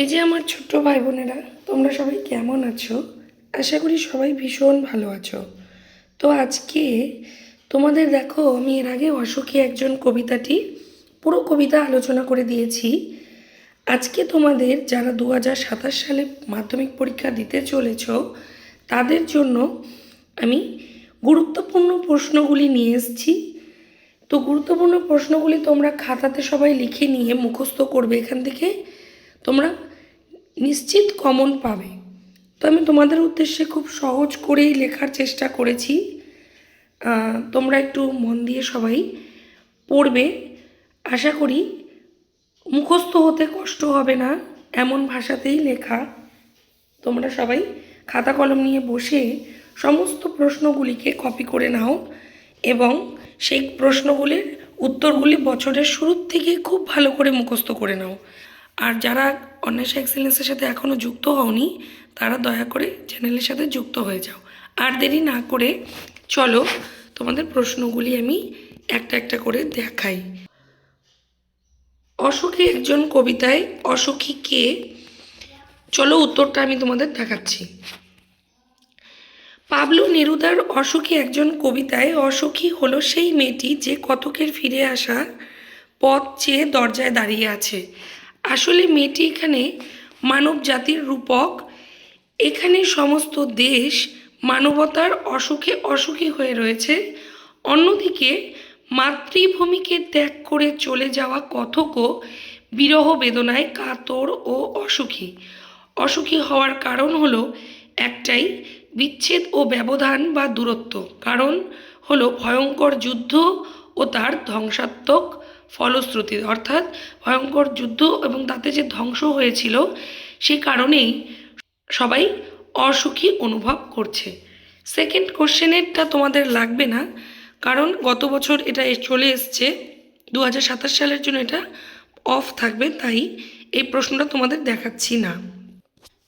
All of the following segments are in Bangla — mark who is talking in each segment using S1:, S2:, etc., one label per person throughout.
S1: এই যে আমার ছোট্ট ভাই বোনেরা, তোমরা সবাই কেমন আছো? আশা করি সবাই ভীষণ ভালো আছো। তো আজকে তোমাদের দেখো, আমি এর আগে অসুখী একজন কবিতাটি পুরো কবিতা আলোচনা করে দিয়েছি। আজকে তোমাদের যারা 2027 সালে মাধ্যমিক পরীক্ষা দিতে চলেছ তাদের জন্য আমি গুরুত্বপূর্ণ প্রশ্নগুলি নিয়ে এসেছি। তো গুরুত্বপূর্ণ প্রশ্নগুলি তোমরা খাতাতে সবাই লিখে নিয়ে মুখস্থ করবে। এখান থেকে তোমরা নিশ্চিত কমন পাবে। তো আমি তোমাদের উদ্দেশ্যে খুব সহজ করেই লেখার চেষ্টা করেছি। তোমরা একটু মন দিয়ে সবাই পড়বে। আশা করি মুখস্থ হতে কষ্ট হবে না, এমন ভাষাতেই লেখা। তোমরা সবাই খাতা কলম নিয়ে বসে সমস্ত প্রশ্নগুলিকে কপি করে নাও এবং সেই প্রশ্নগুলির উত্তরগুলি বছরের শুরুর থেকে খুব ভালো করে মুখস্থ করে নাও। আর যারা অন্বেষা এক্সেলেন্সের সাথে এখনও যুক্ত হওনি তারা দয়া করে চ্যানেলের সাথে যুক্ত হয়ে যাও। আর দেরি না করে চলো তোমাদের প্রশ্নগুলি আমি একটা একটা করে দেখাই। অসুখী একজন কবিতায় অসুখী কে? চলো উত্তরটা আমি তোমাদের দেখাচ্ছি। পাবলো নেরুদার অসুখী একজন কবিতায় অসুখী হলো সেই মেয়েটি যে কতকের ফিরে আসা পথ চেয়ে দরজায় দাঁড়িয়ে আছে। আসলে মেয়েটি এখানে মানব জাতির রূপক। এখানে সমস্ত দেশ মানবতার অসুখে অসুখী হয়ে রয়েছে। অন্যদিকে মাতৃভূমিকে ত্যাগ করে চলে যাওয়া কথকও বিরহ বেদনায় কাতর ও অসুখী। অসুখী হওয়ার কারণ হলো একটাই, বিচ্ছেদ ও ব্যবধান বা দূরত্ব। কারণ হলো ভয়ঙ্কর যুদ্ধ ও তার ধ্বংসাত্মক ফলশ্রুতি, অর্থাৎ ভয়ঙ্কর যুদ্ধ এবং তাতে যে ধ্বংস হয়েছিল সেই কারণেই সবাই অসুখী অনুভব করছে। সেকেন্ড কোশ্চেনেরটা তোমাদের লাগবে না, কারণ গত বছর এটা চলে এসছে। 2027 সালের জন্য এটা অফ থাকবে, তাই এই প্রশ্নটা তোমাদের দেখাচ্ছি না।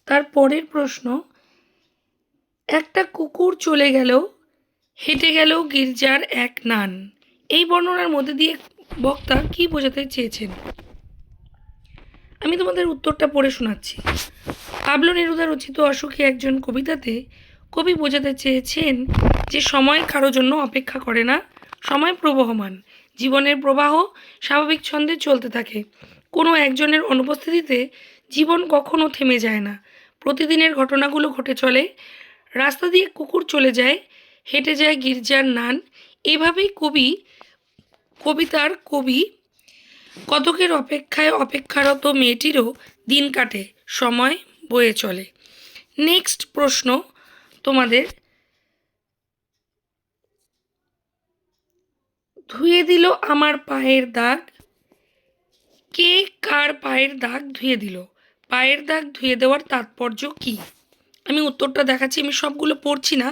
S1: তারপরের প্রশ্ন, একটা কুকুর চলে গেল, হেঁটে গেল গির্জার এক নান। এই বর্ণনার মধ্যে দিয়ে বক্তা কি বোঝাতে চেয়েছেন? আমি তোমাদের উত্তরটা পড়ে শোনাচ্ছি। পাবলো নেরুদা রচিত অসুখী একজন কবিতাতে কবি বোঝাতে চেয়েছেন যে সময় কারো জন্য অপেক্ষা করে না, সময় প্রবহমান, জীবনের প্রবাহ স্বাভাবিক ছন্দে চলতে থাকে। কোনো একজনের অনুপস্থিতিতে জীবন কখনো থেমে যায় না, প্রতিদিনের ঘটনাগুলো ঘটে চলে। রাস্তা দিয়ে কুকুর চলে যায়, হেঁটে যায় গির্জার নান। এভাবেই কবিতার কবি কতকের অপেক্ষায় অপেক্ষারত মেয়েটিরও দিন কাটে, সময় বয়ে চলে। নেক্সট প্রশ্ন তোমাদের, ধুয়ে দিল আমার পায়ের দাগ। কে কার পায়ের দাগ ধুয়ে দিল? পায়ের দাগ ধুয়ে দেওয়ার তাৎপর্য কি? আমি উত্তরটা দেখাচ্ছি, আমি সবগুলো পড়ছি না,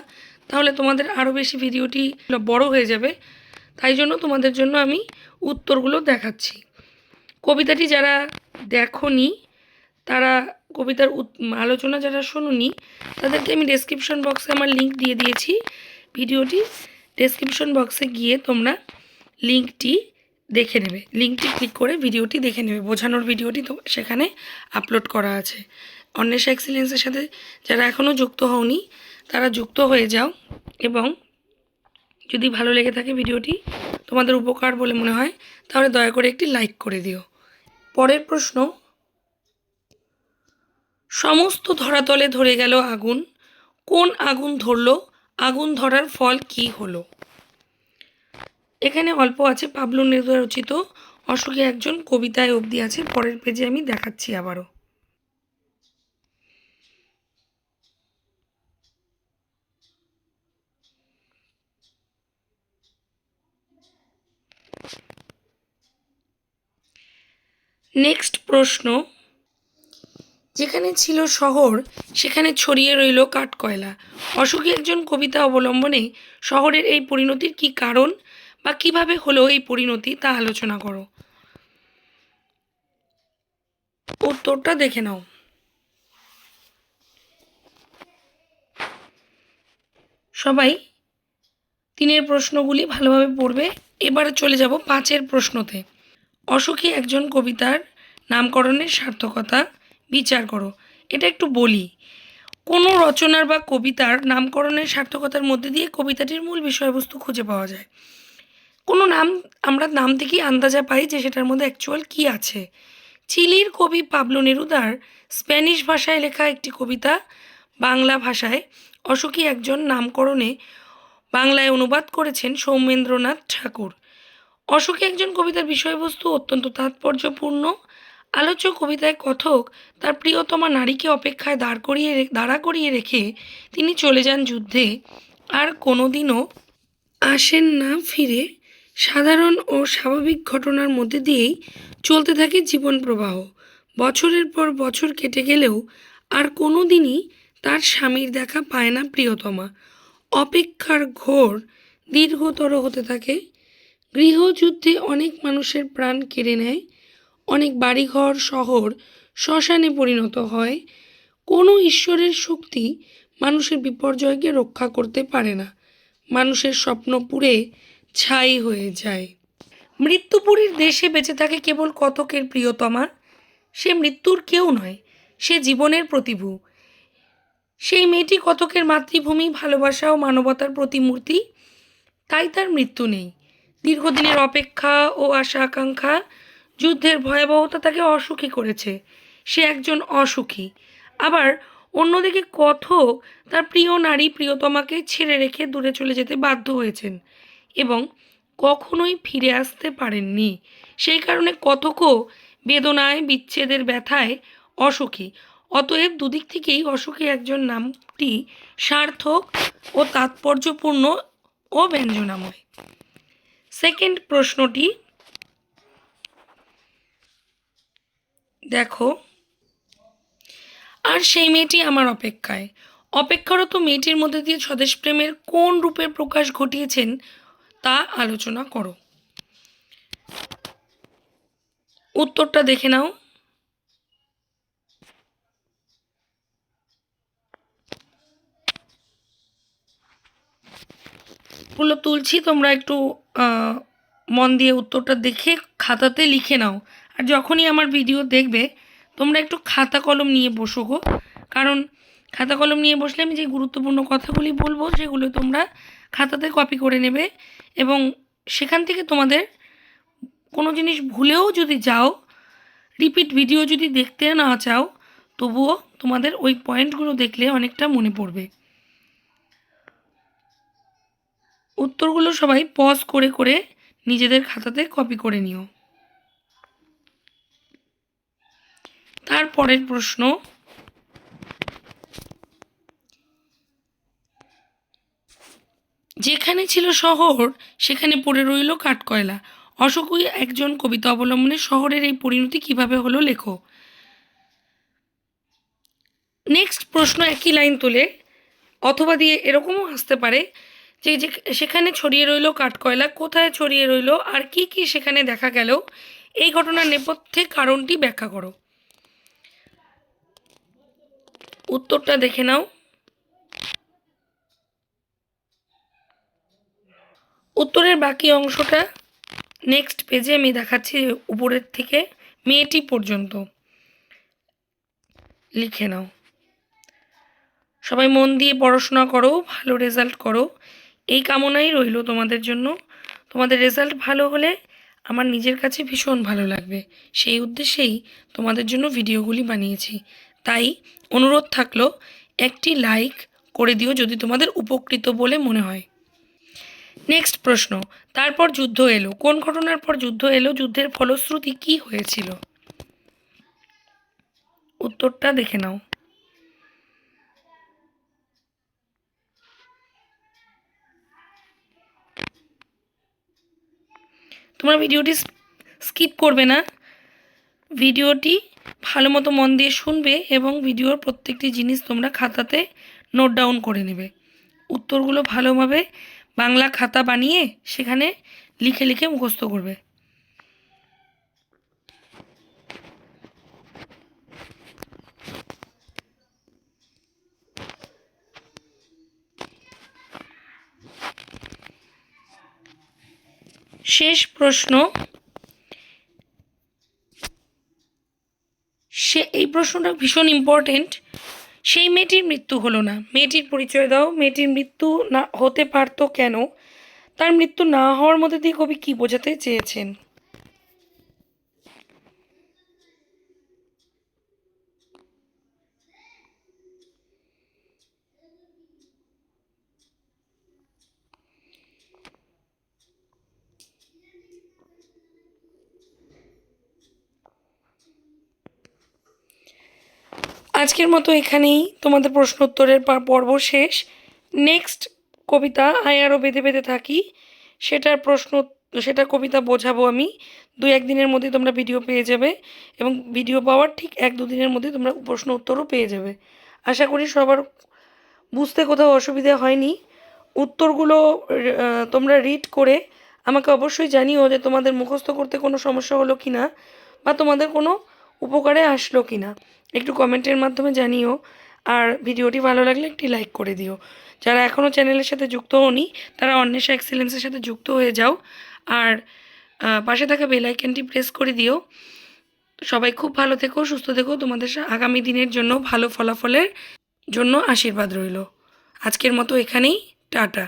S1: তাহলে তোমাদের আরও বেশি ভিডিওটি বড় হয়ে যাবে। তাই জন্য তোমাদের জন্য আমি উত্তরগুলো দেখাচ্ছি। কবিতাটি যারা দেখোনি, তারা কবিতার আলোচনা যারা শোনোনি, তাদেরকে আমি ডেসক্রিপশন বক্সে আমার লিঙ্ক দিয়ে দিয়েছি। ভিডিওটি ডেসক্রিপশন বক্সে গিয়ে তোমরা লিঙ্কটি দেখে নেবে, লিঙ্কটি ক্লিক করে ভিডিওটি দেখে নেবে। বোঝানোর ভিডিওটি তো সেখানে আপলোড করা আছে। অন্বেষা এক্সেলেন্সের সাথে যারা এখনও যুক্ত হওনি তারা যুক্ত হয়ে যাও, এবং যদি ভালো লেগে থাকে ভিডিওটি, তোমাদের উপকার বলে মনে হয়, তাহলে দয়া করে একটি লাইক করে দিও। পরের প্রশ্ন, সমস্ত ধরাতলে ধরে গেল আগুন, কোন আগুন ধরল? আগুন ধরার ফল কি হলো? এখানে অল্প আছে, পাবলো নেরুদা রচিত অসুখী একজন কবিতায় অবধি আছে। পরের পেজে আমি দেখাচ্ছি আবারও। নেক্সট প্রশ্ন, যেখানে ছিল শহর সেখানে ছড়িয়ে রইল কাঠকয়লা। অসুখী একজন কবিতা অবলম্বনে শহরের এই পরিণতির কি কারণ বা কিভাবে হলো এই পরিণতি তা আলোচনা করো। উত্তরটা দেখে নাও। সবাই তিনের প্রশ্নগুলি ভালোভাবে পড়বে। এবার চলে যাব পাঁচের প্রশ্নতে। অসুখী একজন কবিতার নামকরণের সার্থকতা, বিচার করো। এটা একটু বলি, কোনো রচনার বা কবিতার নামকরণের সার্থকতার মধ্যে দিয়ে কবিতাটির মূল বিষয়বস্তু খুঁজে পাওয়া যায়। কোনো নাম আমরা নাম থেকেই আন্দাজা পাই যে সেটার মধ্যে অ্যাকচুয়াল কী আছে। চিলির কবি পাবলো নেরুদার স্প্যানিশ ভাষায় লেখা একটি কবিতা বাংলা ভাষায় অসুখী একজন নামকরণে বাংলায় অনুবাদ করেছেন সৌমেন্দ্রনাথ ঠাকুর। অসুখী একজন কবিতার বিষয়বস্তু অত্যন্ত তাৎপর্যপূর্ণ। আলোচ্য কবিতায় কথক তার প্রিয়তমা নারীকে অপেক্ষায় দাঁড়া করিয়ে রেখে তিনি চলে যান যুদ্ধে, আর কোনোদিনও আসেন না ফিরে। সাধারণ ও স্বাভাবিক ঘটনার মধ্যে দিয়েই চলতে থাকে জীবন প্রবাহ। বছরের পর বছর কেটে গেলেও আর কোনো দিনই তার স্বামীর দেখা পায় না প্রিয়তমা। অপেক্ষার ঘোর দীর্ঘতর হতে থাকে। গৃহযুদ্ধে অনেক মানুষের প্রাণ কেড়ে নেয়, অনেক বাড়িঘর শহর শ্মশানে পরিণত হয়। কোনো ঈশ্বরের শক্তি মানুষের বিপর্যয়কে রক্ষা করতে পারে না। মানুষের স্বপ্ন পুড়ে ছাই হয়ে যায়। মৃত্যুপুরীর দেশে বেঁচে থাকে কেবল কতকের প্রিয়তমা। সে মৃত্যুর কেউ নয়, সে জীবনের প্রতিভূ। সেই মেয়েটি কতকের মাতৃভূমি, ভালোবাসা ও মানবতার প্রতিমূর্তি। তাই তার মৃত্যু নেই। দীর্ঘদিনের অপেক্ষা ও আশা আকাঙ্ক্ষা, যুদ্ধের ভয়াবহতা তাকে অসুখী করেছে। সে একজন অসুখী। আবার অন্যদিকে কথক তার প্রিয় নারী প্রিয়তমাকে ছেড়ে রেখে দূরে চলে যেতে বাধ্য হয়েছেন এবং কখনোই ফিরে আসতে পারেননি। সেই কারণে কথকও বেদনায় বিচ্ছেদের ব্যথায় অসুখী। অতএব দুদিক থেকেই অসুখী একজন নামটি সার্থক ও তাৎপর্যপূর্ণ ও ব্যঞ্জনাময়। সেকেন্ড প্রশ্নটি দেখো, আর সেই মেয়েটি আমার অপেক্ষায়। অপেক্ষারত মেয়েটির মধ্যে দিয়ে স্বদেশ প্রেমের কোন রূপের প্রকাশ ঘটিয়েছেন তা আলোচনা করো। উত্তরটা দেখে নাও। গুলো তুলছি, তোমরা একটু মন দিয়ে উত্তরটা দেখে খাতাতে লিখে নাও। আর যখনই আমার ভিডিও দেখবে তোমরা একটু খাতা কলম নিয়ে বসো গো, কারণ খাতা কলম নিয়ে বসলে আমি যে গুরুত্বপূর্ণ কথাগুলি বলবো সেগুলো তোমরা খাতাতে কপি করে নেবে, এবং সেখান থেকে তোমাদের কোনো জিনিস ভুলেও যদি যাও, রিপিট ভিডিও যদি দেখতে না চাও, তবুও তোমাদের ওই পয়েন্টগুলো দেখলে অনেকটা মনে পড়বে। উত্তরগুলো সবাই পজ করে করে নিজেদের খাতাতে কপি করে নিও। তারপরের প্রশ্ন, যেখানে ছিল শহর সেখানে পড়ে রইল কাঠকয়লা। অশোকই একজন কবিতা অবলম্বনে শহরের এই পরিণতি কিভাবে হলো লেখো। নেক্সট প্রশ্ন একই লাইন তুলে অথবা দিয়ে এরকমও আসতে পারে যে সেখানে ছড়িয়ে রইল কাঠকয়লা, কোথায় ছড়িয়ে রইল আর কি কি সেখানে দেখা গেল, এই ঘটনার নেপথ্যে কারণটি ব্যাখ্যা করো। উত্তরটা দেখে নাও। উত্তরের বাকি অংশটা নেক্সট পেজে আমি দেখাচ্ছি, উপরের থেকে মেয়েটি পর্যন্ত লিখে নাও। সবাই মন দিয়ে পড়াশোনা করো, ভালো রেজাল্ট করো, এই কামনাই রইল তোমাদের জন্য। তোমাদের রেজাল্ট ভালো হলে আমার নিজের কাছে ভীষণ ভালো লাগবে, সেই উদ্দেশ্যেই তোমাদের জন্য ভিডিওগুলি বানিয়েছি। তাই অনুরোধ থাকলো একটি লাইক করে দিও যদি তোমাদের উপকৃত বলে মনে হয়। নেক্সট প্রশ্ন, তারপর যুদ্ধ এলো। কোন ঘটনার পর যুদ্ধ এলো? যুদ্ধের ফলশ্রুতি কি হয়েছিল? উত্তরটা দেখে নাও। তোমরা ভিডিওটি স্কিপ করবে না, ভিডিওটি ভালো মতো মন দিয়ে শুনবে এবং ভিডিওর প্রত্যেকটি জিনিস তোমরা খাতাতে নোট ডাউন করে নেবে। উত্তরগুলো ভালোভাবে বাংলা খাতা বানিয়ে সেখানে লিখে লিখে মুখস্থ করবে। শেষ প্রশ্ন, এই প্রশ্নটা ভীষণ ইম্পর্টেন্ট। সেই মেয়েটির মৃত্যু হলো না, মেয়েটির পরিচয় দাও। মেয়েটির মৃত্যু না হতে পারতো কেন? তার মৃত্যু না হওয়ার মধ্যে দিয়ে কবি কী বোঝাতে চেয়েছেন? আজকের মতো এখানেই তোমাদের প্রশ্ন উত্তরের পর্ব শেষ। নেক্সট কবিতা আয় আরও বেঁধে বেঁধে থাকি, সেটার কবিতা বোঝাবো আমি। 2-1 দিনের মধ্যে তোমরা ভিডিও পেয়ে যাবে, এবং ভিডিও পাওয়ার ঠিক 1-2 দিনের মধ্যে তোমরা প্রশ্ন উত্তরও পেয়ে যাবে। আশা করি সবার বুঝতে কোথাও অসুবিধা হয়নি। উত্তরগুলো তোমরা রিড করে আমাকে অবশ্যই জানিও যে তোমাদের মুখস্থ করতে কোনো সমস্যা হলো কি না, বা তোমাদের কোনো উপকারে আসলো কি না, একটু কমেন্টের মাধ্যমে জানিও। আর ভিডিওটি ভালো লাগলে একটি লাইক করে দিও। যারা এখনও চ্যানেলের সাথে যুক্ত হওনি তারা অন্বেষা এক্সেলেন্সের সাথে যুক্ত হয়ে যাও, আর পাশে থাকা বেল আইকনটি প্রেস করে দিও। সবাই খুব ভালো থেকো, সুস্থ থেকো। তোমাদের আগামী দিনের জন্য ভালো ফলাফলের জন্য আশীর্বাদ রইল। আজকের মতো এখানেই, টাটা।